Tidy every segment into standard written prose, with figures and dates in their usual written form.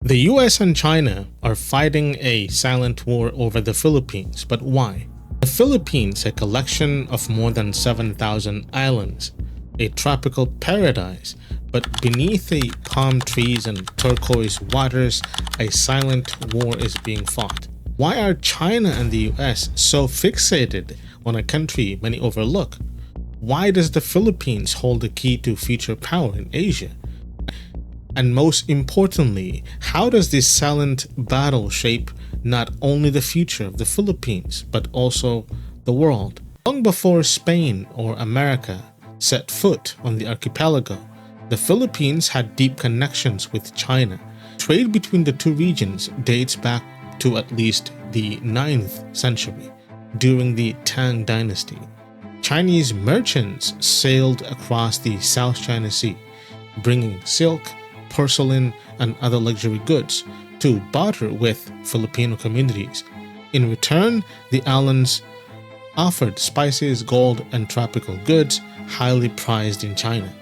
The US and China are fighting a silent war over the Philippines, but why? The Philippines, a collection of more than 7,000 islands, a tropical paradise, but beneath the palm trees and turquoise waters, a silent war is being fought. Why are China and the US so fixated on a country many overlook? Why does the Philippines hold the key to future power in Asia? And most importantly, how does this silent battle shape not only the future of the Philippines, but also the world? Long before Spain or America set foot on the archipelago, the Philippines had deep connections with China. Trade between the two regions dates back to at least the 9th century, during the Tang Dynasty. Chinese merchants sailed across the South China Sea, bringing silk, porcelain, and other luxury goods to barter with Filipino communities. In return, the islands offered spices, gold, and tropical goods highly prized in China.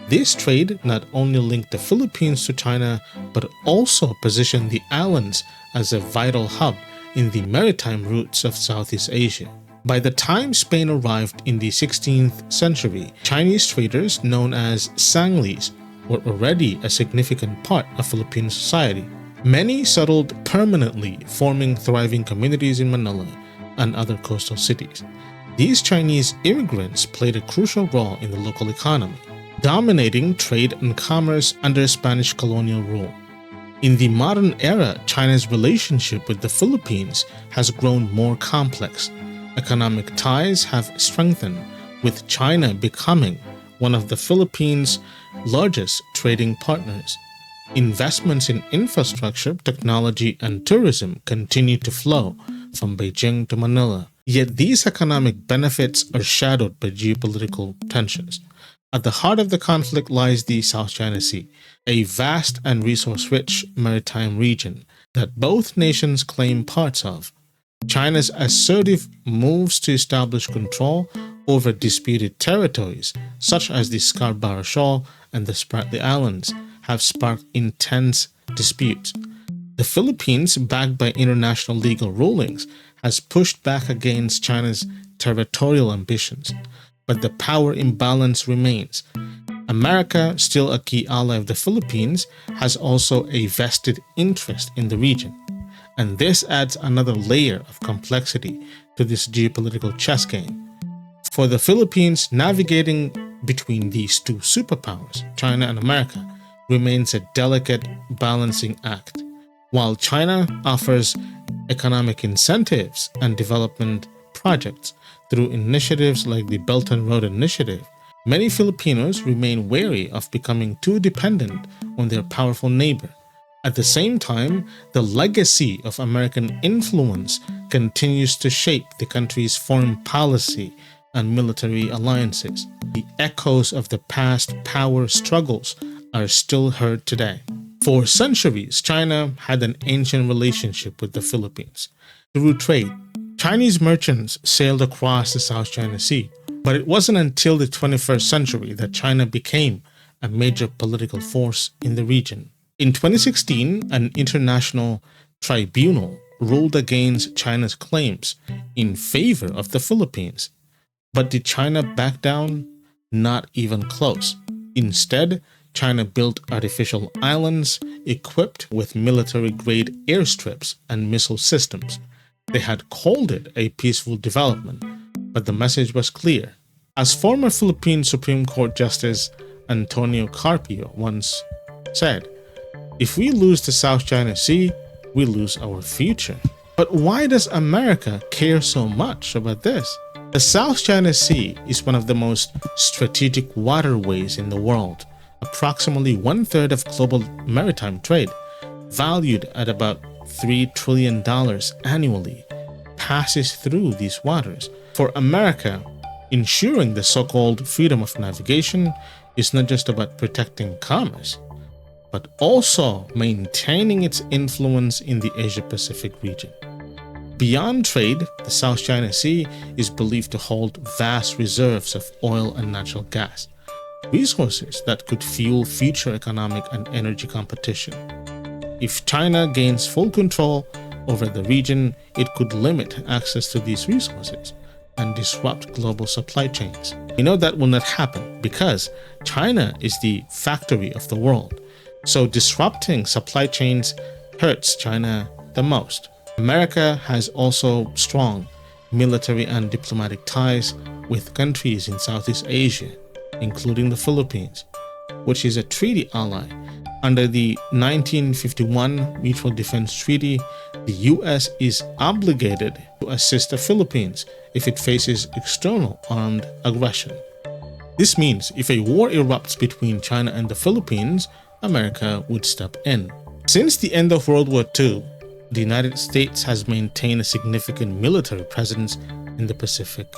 This trade not only linked the Philippines to China, but also positioned the islands as a vital hub in the maritime routes of Southeast Asia. By the time Spain arrived in the 16th century, Chinese traders known as Sanglis were already a significant part of Filipino society. Many settled permanently, forming thriving communities in Manila and other coastal cities. These Chinese immigrants played a crucial role in the local economy, dominating trade and commerce under Spanish colonial rule. In the modern era, China's relationship with the Philippines has grown more complex. Economic ties have strengthened, with China becoming one of the Philippines' largest trading partners. Investments in infrastructure, technology, and tourism continue to flow from Beijing to Manila. Yet these economic benefits are shadowed by geopolitical tensions. At the heart of the conflict lies the South China Sea, a vast and resource-rich maritime region that both nations claim parts of. China's assertive moves to establish control over disputed territories, such as the Scarborough Shoal and the Spratly Islands, have sparked intense disputes. The Philippines, backed by international legal rulings, has pushed back against China's territorial ambitions, but the power imbalance remains. America, still a key ally of the Philippines, has also a vested interest in the region. And this adds another layer of complexity to this geopolitical chess game. For the Philippines, navigating between these two superpowers, China and America, remains a delicate balancing act. While China offers economic incentives and development projects through initiatives like the Belt and Road Initiative, many Filipinos remain wary of becoming too dependent on their powerful neighbor. At the same time, the legacy of American influence continues to shape the country's foreign policy and military alliances. The echoes of the past power struggles are still heard today. For centuries, China had an ancient relationship with the Philippines. Through trade, Chinese merchants sailed across the South China Sea, but it wasn't until the 21st century that China became a major political force in the region. In 2016, an international tribunal ruled against China's claims in favor of the Philippines. But did China back down? Not even close. Instead, China built artificial islands equipped with military-grade airstrips and missile systems. They had called it a peaceful development, but the message was clear. As former Philippine Supreme Court Justice Antonio Carpio once said, "If we lose the South China Sea, we lose our future." But why does America care so much about this? The South China Sea is one of the most strategic waterways in the world. Approximately 1/3 of global maritime trade, valued at about $3 trillion annually, passes through these waters. For America, ensuring the so-called freedom of navigation is not just about protecting commerce, but also maintaining its influence in the Asia-Pacific region. Beyond trade, the South China Sea is believed to hold vast reserves of oil and natural gas, resources that could fuel future economic and energy competition. If China gains full control over the region, it could limit access to these resources and disrupt global supply chains. We know that will not happen because China is the factory of the world. So disrupting supply chains hurts China the most. America has also strong military and diplomatic ties with countries in Southeast Asia, including the Philippines, which is a treaty ally. Under the 1951 Mutual Defense Treaty, the US is obligated to assist the Philippines if it faces external armed aggression. This means if a war erupts between China and the Philippines, America would step in. Since the end of World War II, the United States has maintained a significant military presence in the Pacific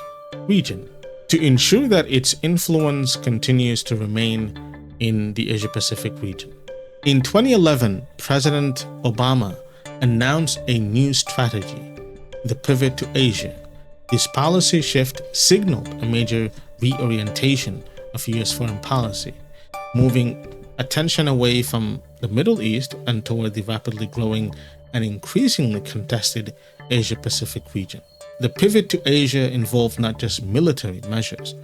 region to ensure that its influence continues to remain in the Asia-Pacific region. In 2011, President Obama announced a new strategy, the pivot to Asia. This policy shift signaled a major reorientation of US foreign policy, moving attention away from the Middle East and toward the rapidly growing and increasingly contested Asia-Pacific region. The pivot to Asia involved not just military measures,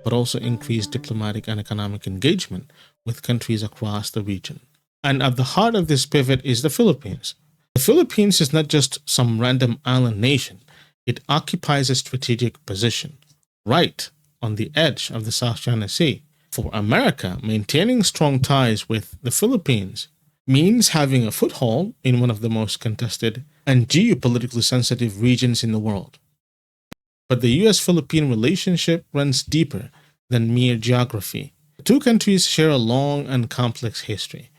but also increased diplomatic and economic engagement with countries across the region. And at the heart of this pivot is the Philippines. The Philippines is not just some random island nation. It occupies a strategic position right on the edge of the South China Sea. For America, maintaining strong ties with the Philippines means having a foothold in one of the most contested and geopolitically sensitive regions in the world. But the US-Philippine relationship runs deeper than mere geography. The two countries share a long and complex history,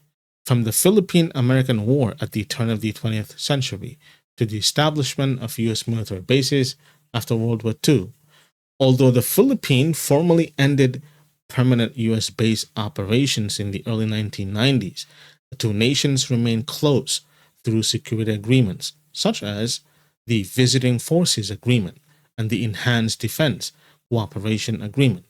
from the Philippine-American War at the turn of the 20th century to the establishment of US military bases after World War II. Although the Philippines formally ended permanent US base operations in the early 1990s, the two nations remained close through security agreements, such as the Visiting Forces Agreement and the Enhanced Defense Cooperation Agreement.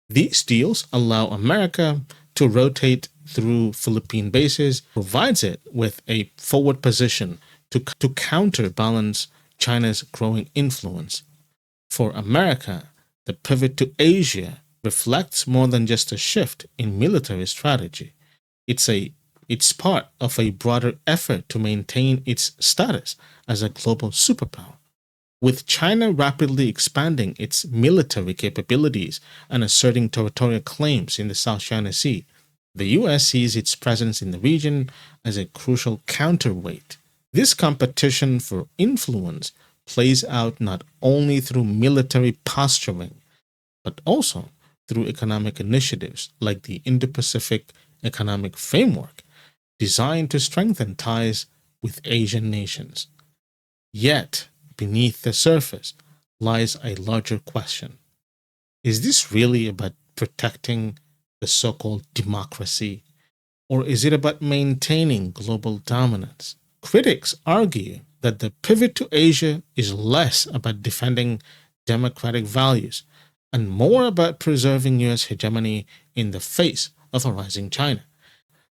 These deals allow America to rotate through Philippine bases, provides it with a forward position to counterbalance China's growing influence. For America, the pivot to Asia reflects more than just a shift in military strategy. It's part of a broader effort to maintain its status as a global superpower. With China rapidly expanding its military capabilities and asserting territorial claims in the South China Sea, the US sees its presence in the region as a crucial counterweight. This competition for influence plays out not only through military posturing, but also through economic initiatives like the Indo-Pacific Economic Framework, designed to strengthen ties with Asian nations. Yet, beneath the surface lies a larger question. Is this really about protecting the so-called democracy, or is it about maintaining global dominance? Critics argue that the pivot to Asia is less about defending democratic values and more about preserving US hegemony in the face of a rising China.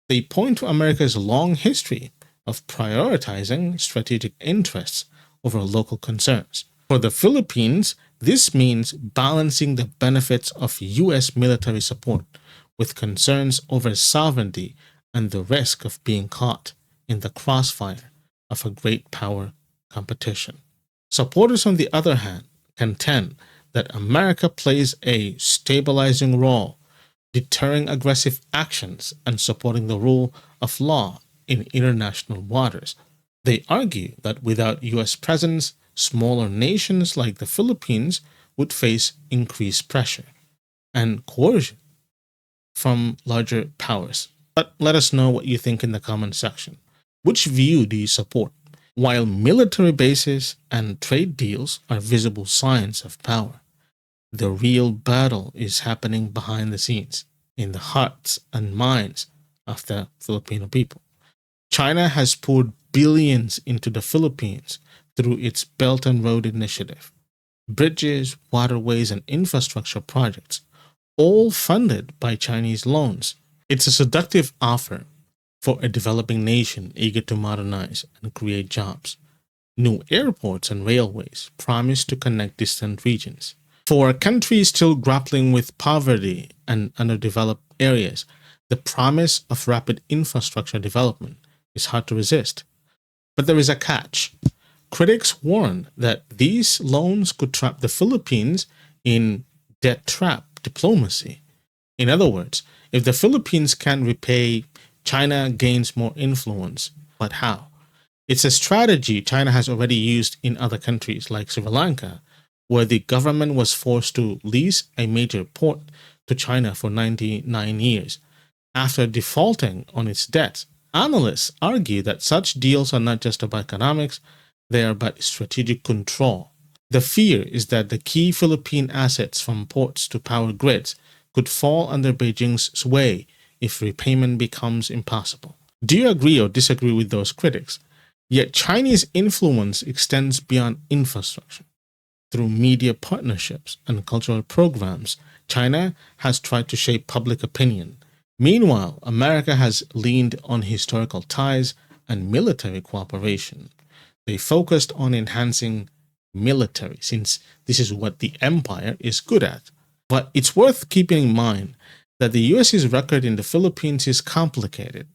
They point to America's long history of prioritizing strategic interests over local concerns. For the Philippines, this means balancing the benefits of US military support with concerns over sovereignty and the risk of being caught in the crossfire of a great power competition. Supporters, on the other hand, contend that America plays a stabilizing role, deterring aggressive actions and supporting the rule of law in international waters. They argue that without US presence, smaller nations like the Philippines would face increased pressure and coercion from larger powers. But let us know what you think in the comment section. Which view do you support? While military bases and trade deals are visible signs of power, the real battle is happening behind the scenes, in the hearts and minds of the Filipino people. China has poured billions into the Philippines through its Belt and Road Initiative. Bridges, waterways, and infrastructure projects, all funded by Chinese loans. It's a seductive offer, for a developing nation eager to modernize and create jobs. New airports and railways promise to connect distant regions. For countries still grappling with poverty and underdeveloped areas, the promise of rapid infrastructure development is hard to resist. But there is a catch. Critics warn that these loans could trap the Philippines in debt trap diplomacy. In other words, if the Philippines can repay, China gains more influence. But how? It's a strategy China has already used in other countries like Sri Lanka, where the government was forced to lease a major port to China for 99 years after defaulting on its debts. Analysts argue that such deals are not just about economics, they are about strategic control. The fear is that the key Philippine assets from ports to power grids could fall under Beijing's sway if repayment becomes impossible. Do you agree or disagree with those critics? Yet Chinese influence extends beyond infrastructure. Through media partnerships and cultural programs, China has tried to shape public opinion. Meanwhile, America has leaned on historical ties and military cooperation. They focused on enhancing military, since this is what the empire is good at. But it's worth keeping in mind that the US's record in the Philippines is complicated.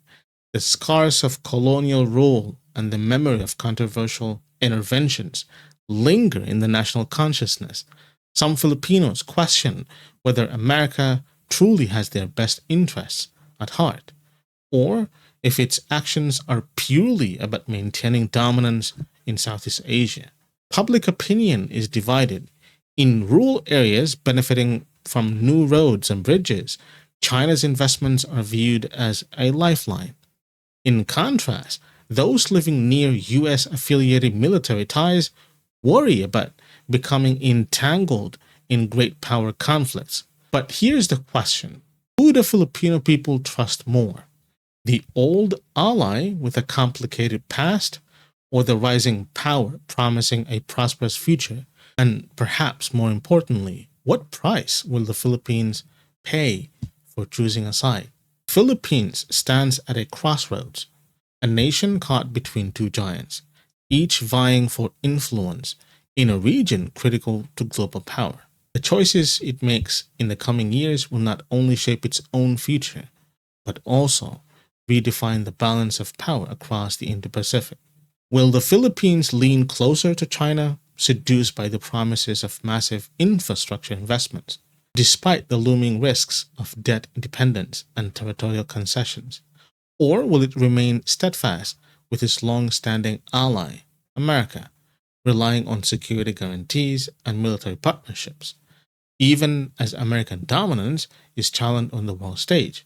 The scars of colonial rule and the memory of controversial interventions linger in the national consciousness. Some Filipinos question whether America truly has their best interests at heart, or if its actions are purely about maintaining dominance in Southeast Asia. Public opinion is divided. In rural areas benefiting from new roads and bridges, China's investments are viewed as a lifeline. In contrast, those living near US affiliated military ties worry about becoming entangled in great power conflicts. But here's the question: who do Filipino people trust more? The old ally with a complicated past, or the rising power promising a prosperous future? And perhaps more importantly, what price will the Philippines pay for choosing a side? Philippines stands at a crossroads, a nation caught between two giants, each vying for influence in a region critical to global power. The choices it makes in the coming years will not only shape its own future, but also redefine the balance of power across the Indo-Pacific. Will the Philippines lean closer to China, seduced by the promises of massive infrastructure investments, despite the looming risks of debt independence and territorial concessions? Or will it remain steadfast with its long-standing ally, America, relying on security guarantees and military partnerships, even as American dominance is challenged on the world stage?